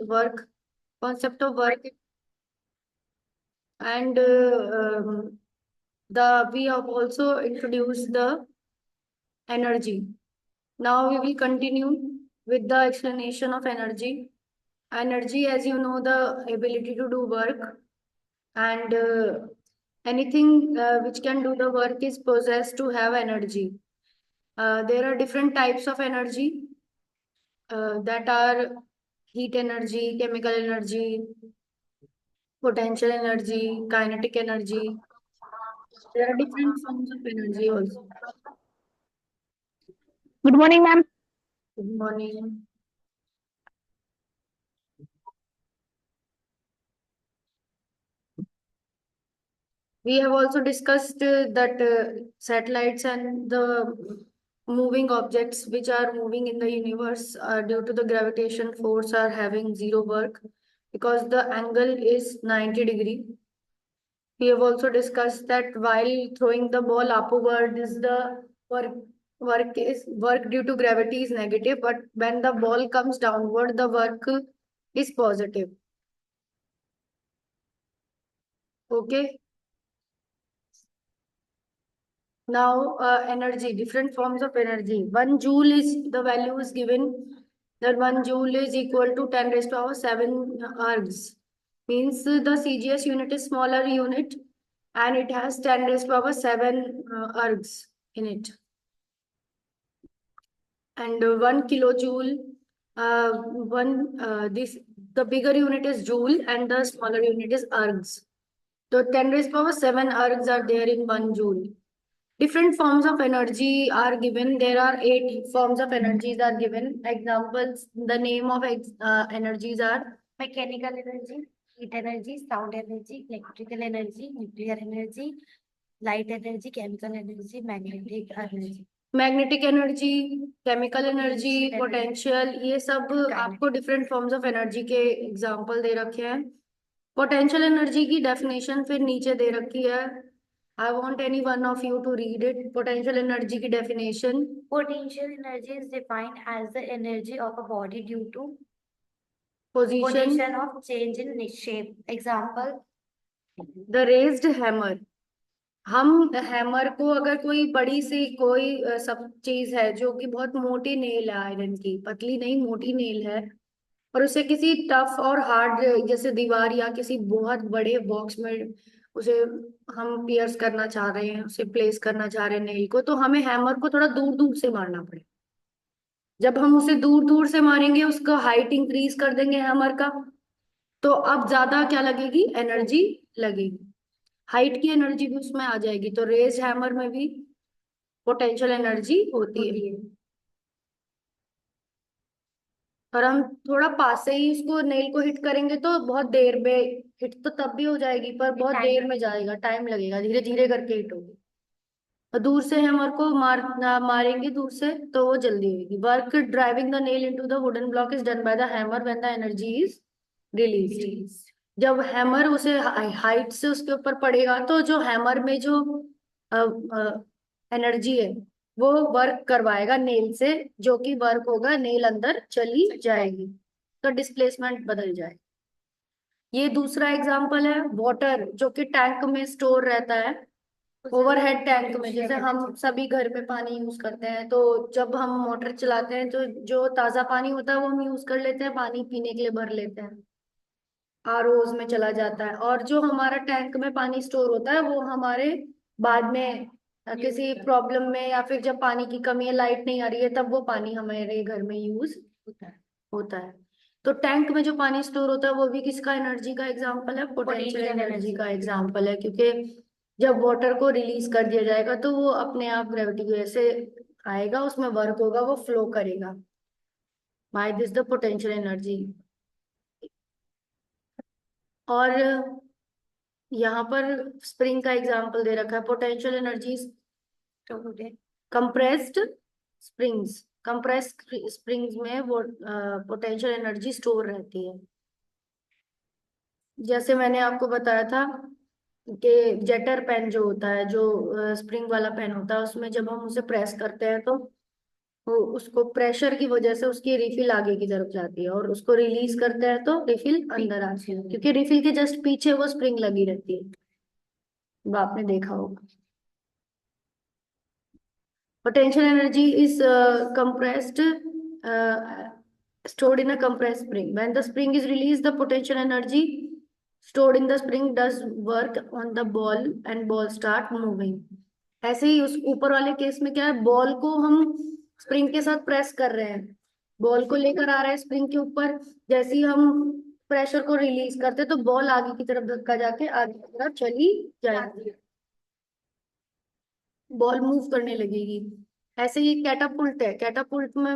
work, concept of work, and the we have also introduced the energy. Now we will continue with the explanation of energy. Energy, as you know, the ability to do work, and anything which can do the work is possessed to have energy. There are different types of energy that are heat energy, chemical energy, potential energy, kinetic energy. There are different forms of energy also. Good morning, ma'am. Good morning. We have also discussed that satellites and the moving objects which are moving in the universe due to the gravitation force are having zero work because the angle is 90 degree. We have also discussed that while throwing the ball upward is the work work due to gravity is negative, but when the ball comes downward, the work is positive. Okay. Now, energy, different forms of energy. 1 joule is the value is given that 1 joule is equal to 10 raised to power 7 ergs. Means the CGS unit is smaller unit and it has 10 raised to power 7 ergs in it. And 1 kilojoule, the bigger unit is joule and the smaller unit is ergs. So 10 raised to power 7 ergs are there in 1 joule. Different forms of energy are given. There are 8 forms of energies are given. Examples, the name of energies are mechanical energy, heat energy, sound energy, electrical energy, nuclear energy, light energy, chemical energy, magnetic energy. Magnetic energy, chemical energy, potential, ये सब आपको different forms of energy के example दे रखे हैं. Potential energy की definition फिर नीचे दे रखी है. I want any one of you to read it. Potential energy की definition. Potential energy is defined as the energy of a body due to Position of change in shape. Example, the raised hammer. हम hammer को अगर कोई बड़ी सी कोई सब चीज है जो कि बहुत मोटी नेल है, आयरन की पतली नहीं मोटी नेल है, और उसे किसी टफ और हार्ड जैसे दीवार या किसी बहुत बड़े बॉक्स में उसे हम पियर्स करना चाह रहे हैं, उसे प्लेस करना चाह रहे हैं नेल को, तो हमें हैमर को थोड़ा दूर दूर से मारना पड़ेगा. जब हम उसे दूर दूर से मारेंगे, उसका हाइट इंक्रीज कर देंगे हैमर का, तो अब ज्यादा क्या लगेगी, एनर्जी लगेगी. हाइट की एनर्जी भी उसमें आ जाएगी. तो रेज हैमर में भी पोटेंशियल एनर्जी होती है. और हम थोड़ा पास से ही उसको नेल को हिट करेंगे तो बहुत देर में हिट तो तब भी हो जाएगी, पर बहुत देर में जाएगा, टाइम लगेगा, धीरे धीरे करके हिट होगी. और दूर से हैमर को मारेंगे दूर से तो वो जल्दी होगी. Work driving the nail into the wooden block is done by the hammer when the energy is release. जब हैमर उसे हाइट से उसके ऊपर पड़ेगा तो जो हैमर में जो एनर्जी है वो वर्क करवाएगा नेल से, जो कि वर्क होगा नेल अंदर चली जाएगी तो डिस्प्लेसमेंट बदल जाए. ये दूसरा एग्जांपल है. वाटर जो कि टैंक में स्टोर रहता है, ओवरहेड टैंक में. जैसे हम सभी घर में पानी यूज करते हैं, तो जब हम मोटर चलाते हैं तो जो ताजा पानी होता है वो हम यूज कर लेते हैं, पानी पीने के लिए भर लेते हैं, आरओज में चला जाता है. और जो हमारा टैंक में पानी स्टोर होता है वो हमारे बाद में किसी प्रॉब्लम में या फिर जब पानी की कमी है, लाइट नहीं आ रही है, तब वो पानी हमारे घर में यूज होता है. तो टैंक में जो पानी स्टोर होता है वो भी किसका एनर्जी का एग्जाम्पल है, पोटेंशियल एनर्जी का एग्जाम्पल है. क्योंकि जब वाटर को रिलीज कर दिया जाएगा तो वो अपने आप ग्रेविटी की वजह से आएगा, उसमें वर्क होगा, वो फ्लो करेगा. By this the potential energy. और यहाँ पर स्प्रिंग का एग्जाम्पल दे रखा है. Potential energy compressed springs. Compressed springs में वो पोटेंशियल एनर्जी स्टोर रहती है. जैसे मैंने आपको बताया था कि जेटर पेन जो होता है, जो स्प्रिंग वाला पेन होता है, उसमें जब हम उसे प्रेस करते हैं तो वो उसको प्रेशर की वजह से उसकी रिफिल आगे की तरफ जाती है, और उसको रिलीज करते हैं तो रिफिल अंदर आती है, क्योंकि रिफिल के जस्ट पीछे वो स्प्रिंग लगी रहती है, वो आपने देखा होगा। Potential energy is compressed, stored in a compressed spring. When the spring is released, the potential energy stored in the spring does work on the ball and ball start moving. ऐसे ही उस ऊपर वाले केस में क्या है, ball को हम spring के साथ प्रेस कर रहे हैं, बॉल को लेकर आ रहा है स्प्रिंग के ऊपर, जैसे ही हम प्रेशर को रिलीज करते हैं तो बॉल आगे की तरफ धक्का जाके आगे की तरफ चली जाएगी, बॉल मूव करने लगेगी। ऐसे ही कैटापुल्ट है, कैटापुल्ट में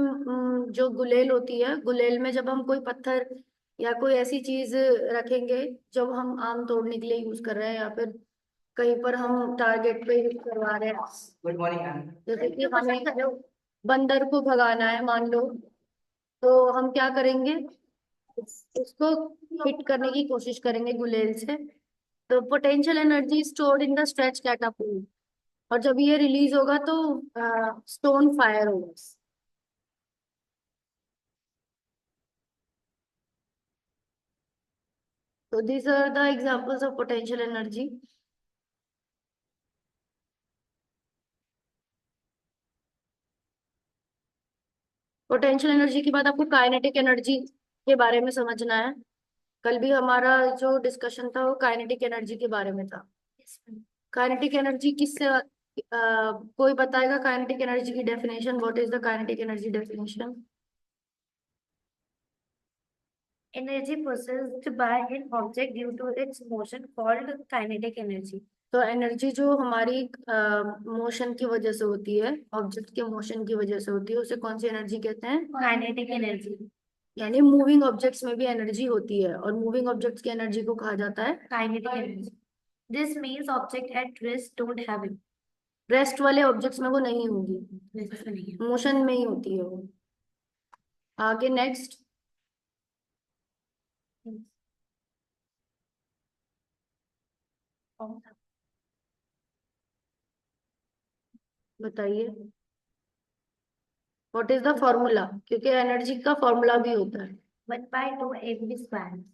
जो गुलेल होती है, गुलेल में जब हम कोई पत्थर या कोई ऐसी चीज रखेंगे, जब हम आम तोड़ने के लिए यूज कर रहे हैं या फिर कहीं पर हम टारगेट पे यूज करवा रहे हैं, गुड मॉर्निंग मैम, जैसे कि हमें बंदर को भगाना है मान लो, तो हम क्या करेंगे, उसको हिट करने की कोशिश करेंगे गुलेल से। तो potential energy stored in the stretch catapult, और जब ये रिलीज होगा तो स्टोन फायर होगा। तो these are the examples of potential energy. Potential energy के बाद आपको काइनेटिक एनर्जी के बारे में समझना है। कल भी हमारा जो डिस्कशन था वो काइनेटिक एनर्जी के बारे में था। काइनेटिक एनर्जी किससे कोई बताएगा काइनेटिक एनर्जी की definition? What is the kinetic energy definition? Energy possessed by an object due to its motion called kinetic energy. तो एनर्जी जो हमारी मोशन की वजह से होती है, ऑब्जेक्ट के मोशन की वजह से होती है, उसे कौन सी एनर्जी कहते हैं? Kinetic energy. यानी मूविंग ऑब्जेक्ट्स में भी एनर्जी होती है, और मूविंग ऑब्जेक्ट्स की एनर्जी को कहा जाता है Kinetic energy. This means object at rest don't have it. Rest वाले ऑब्जेक्ट्स में वो नहीं होगी, Rest में नहीं है. मोशन में ही होती है वो। आगे नेक्स्ट बताइए, व्हाट इज द फॉर्मूला? क्योंकि एनर्जी का फॉर्मूला भी होता है 1/2 mv².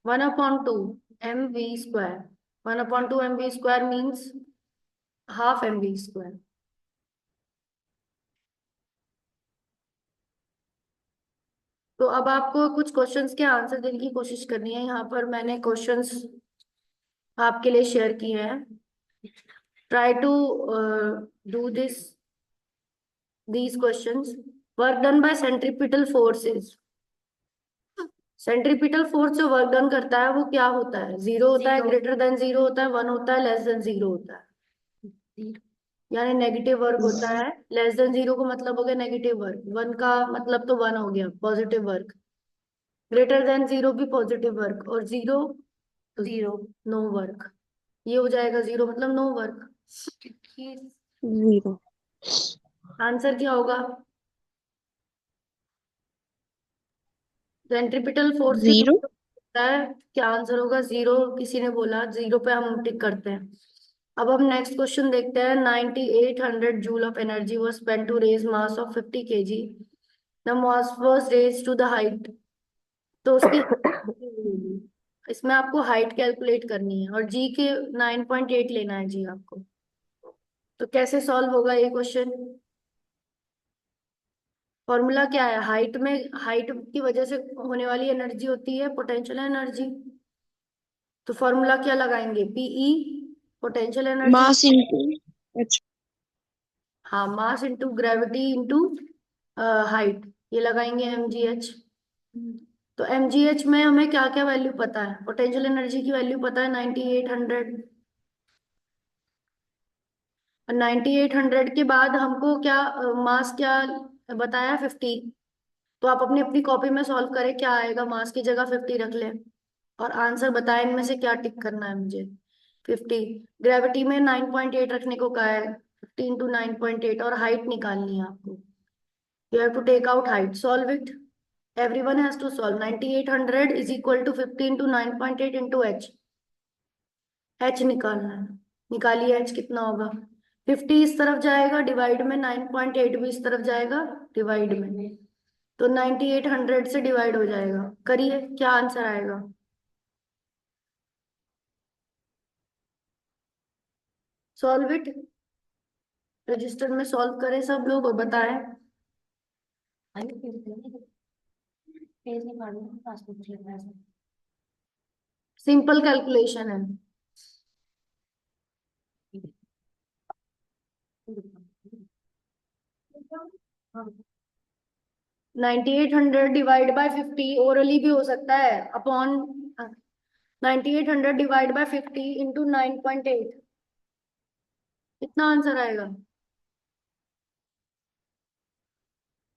1/2 mv²। 1/2 mv² means half mv²। तो अब आपको कुछ क्वेश्चंस के आंसर देने की कोशिश करनी है। यहाँ पर मैंने क्वेश्चंस आपके लिए शेयर किए हैं। Try to do these questions. Work done by centripetal forces. Centripetal force जो वर्क डन करता है वो क्या होता है? जीरो होता है, ग्रेटर देन जीरो होता है, वन होता है, लेस देन जीरो होता है। यानी नेगेटिव वर्क होता है। लेस देन जीरो का मतलब हो गया नेगेटिव वर्क, वन का मतलब तो वन हो गया positive work, greater than zero भी पॉजिटिव वर्क, और जीरो Zero. No work. ये हो जाएगा जीरो मतलब नो वर्क। जीरो। आंसर क्या होगा? सेंट्रीपिटल फोर्स से जो जीरो। होता है, क्या आंसर होगा? जीरो। किसी ने बोला जीरो पे हम टिक करते हैं। अब हम नेक्स्ट क्वेश्चन देखते हैं। 9800 joule of energy was spent to raise mass of 50 kg। The mass was raise to the height. तो उसकी इसमें आपको हाइट कैलकुलेट करनी है, और जी के 9.8 लेना है जी आपको। तो कैसे सॉल्व होगा ये क्वेश्चन? फॉर्मूला क्या है? हाइट में, हाइट की वजह से होने वाली एनर्जी होती है पोटेंशियल एनर्जी। तो फॉर्मूला क्या लगाएंगे? PE potential energy. Mass into. अच्छा। हाँ, mass into gravity into height, ये लगाएंगे mgh। तो mgh में हमें क्या क्या वैल्यू पता है? पोटेंशियल एनर्जी की वैल्यू पता है 9800। 9800 के बाद हमको क्या मास क्या बताया? 50। तो आप अपनी अपनी कॉपी में सॉल्व करें, क्या आएगा? मास की जगह 50 रख लें, और आंसर बताएं इनमें से क्या टिक करना है मुझे। 50। ग्रेविटी में 9.8 रखने को कहा है, 15 to 9.8, और हाइट निकालनी है आपको। You have to take out height, solve it. Everyone has to solve. 9800 is equal to 15 to 9.8 into h। h निकालना है, निकालिए h कितना होगा? 50 इस तरफ जाएगा डिवाइड में, 9.8 भी इस तरफ जाएगा डिवाइड में, तो 9800 से डिवाइड हो जाएगा। करिए, क्या आंसर आएगा? सॉल्व इट, रजिस्टर में सॉल्व करें सब लोग और बताएं। पेज नहीं पढ़ना, पासबुक कुछ लिखना है। सिंपल कैलकुलेशन है। 9800 डिवाइड बाय 50 ओरली भी हो सकता है, अपॉन 9800 डिवाइड बाय 50 इंटू 9.8, कितना आंसर आएगा?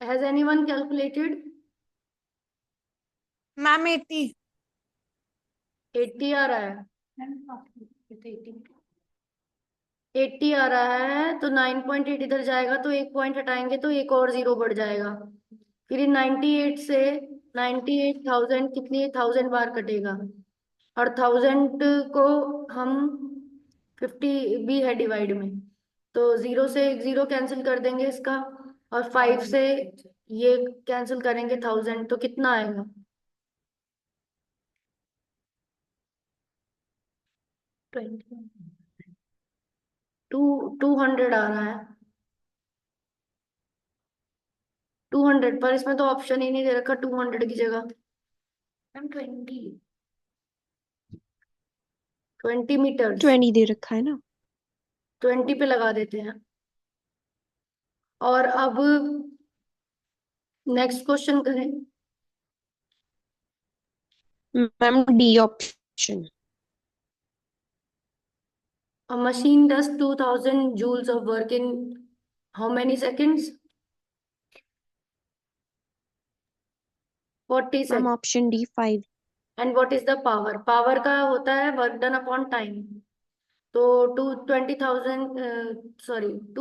Has anyone calculated? मैम 80। 80 आ रहा है। 80 आ रहा है तो 9.8 इधर जाएगा, तो एक पॉइंट हटाएंगे तो एक और जीरो बढ़ जाएगा। फिर 98 से 98,000 कितनी 1000 बार कटेगा, और 1000 को हम 50 भी है डिवाइड में, तो जीरो से एक जीरो कैंसिल कर देंगे इसका, और 5 से ये कैंसिल करेंगे 1000, तो कितना आएगा? 200 आ रहा है। 200, पर इसमें तो ऑप्शन ही नहीं दे रखा 200 की जगह। 20 मीटर्स, 20 दे रखा है ना। 20 पे लगा देते हैं। और अब नेक्स्ट क्वेश्चन करें। Ma'am D option. A machine does 2000 joules of work in how many seconds? 40 ma'am seconds. Option D 5। And what is the power? Power का होता है वर्क डन अपॉन टाइम। तो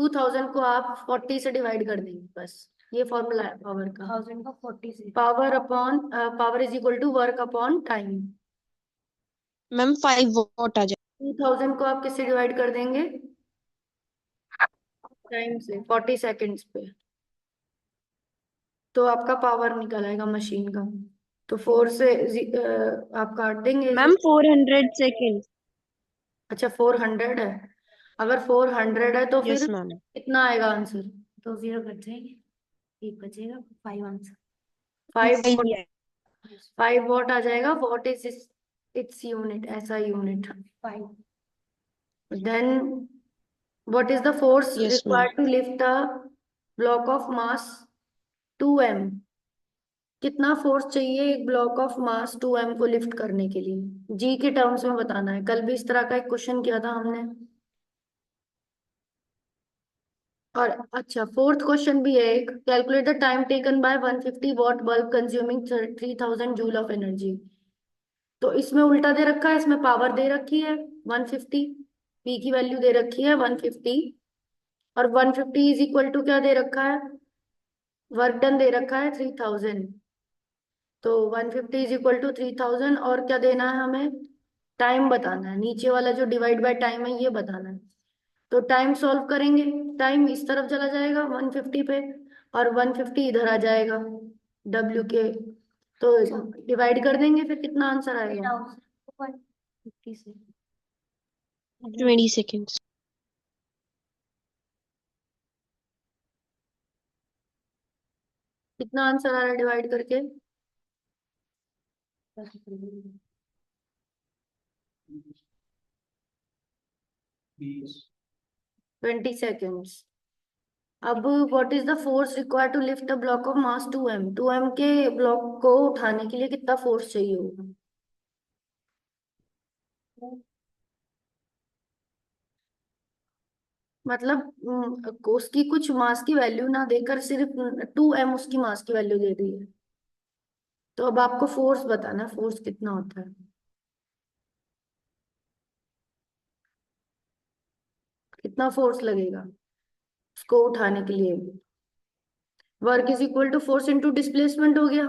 2000 को आप 40 से डिवाइड कर देंगे, बस ये फॉर्मूला है पावर का। 1000 को 40 से power upon power is equal to work upon time. Ma'am 5 watt आ जाए। 2000 को आप किससे डिवाइड कर देंगे? टाइम से, 40 सेकेंड्स पे, तो आपका पावर निकल आएगा मशीन का। तो 4 से आप काट देंगे इसे। Ma'am 400 second. अच्छा 400 है, अगर 400 है तो फिर यस मैम। कितना आएगा आंसर? 2 जीरो कट जाएंगे, एक बचेगा, 5 आंसर। 5 5 वॉट। 5 वॉट आ जाएगा। वॉट इज इट्स यूनिट, ऐसा unit. 5 then what is the force yes ma'am. Required to lift a block of mass 2m? कितना फोर्स चाहिए एक ब्लॉक ऑफ मास 2m को लिफ्ट करने के लिए? जी के टर्म्स में बताना है। कल भी इस तरह का एक क्वेश्चन किया था हमने। और अच्छा, फोर्थ क्वेश्चन भी है एक, calculate the time taken by 150 what bulb consuming 3000 joule of energy. तो इसमें उल्टा दे रखा है, इसमें पावर दे रखी है 150, पी की वैल्यू दे रखी है 150, और 150 इज इक्वल टू क्या दे रखा है? वर्क डन दे रखा है 3000, तो 150 इज इक्वल टू 3000, और क्या देना है हमें? टाइम बताना है, नीचे वाला जो डिवाइड बाय टाइम है ये बताना है। तो टाइम सॉल्व करेंगे, टाइम इस तरफ चला जाएगा 150 पे, और 150 इधर आ जाएगा W के, तो डिवाइड कर देंगे, फिर कितना आंसर आएगा? 50 से 20 सेकेंड्स। कितना आंसर आ रहा है डिवाइड करके? 20 सेकेंड्स। अब what is the force required to lift a block of mass 2m? 2m के ब्लॉक को उठाने के लिए कितना फोर्स चाहिए होगा? मतलब उसकी कुछ मास की वैल्यू ना देकर सिर्फ 2m उसकी मास की वैल्यू दे दी है, तो अब आपको फोर्स बताना, फोर्स कितना होता है, कितना फोर्स लगेगा उसको उठाने के लिए? Work is equal to force into displacement हो गया।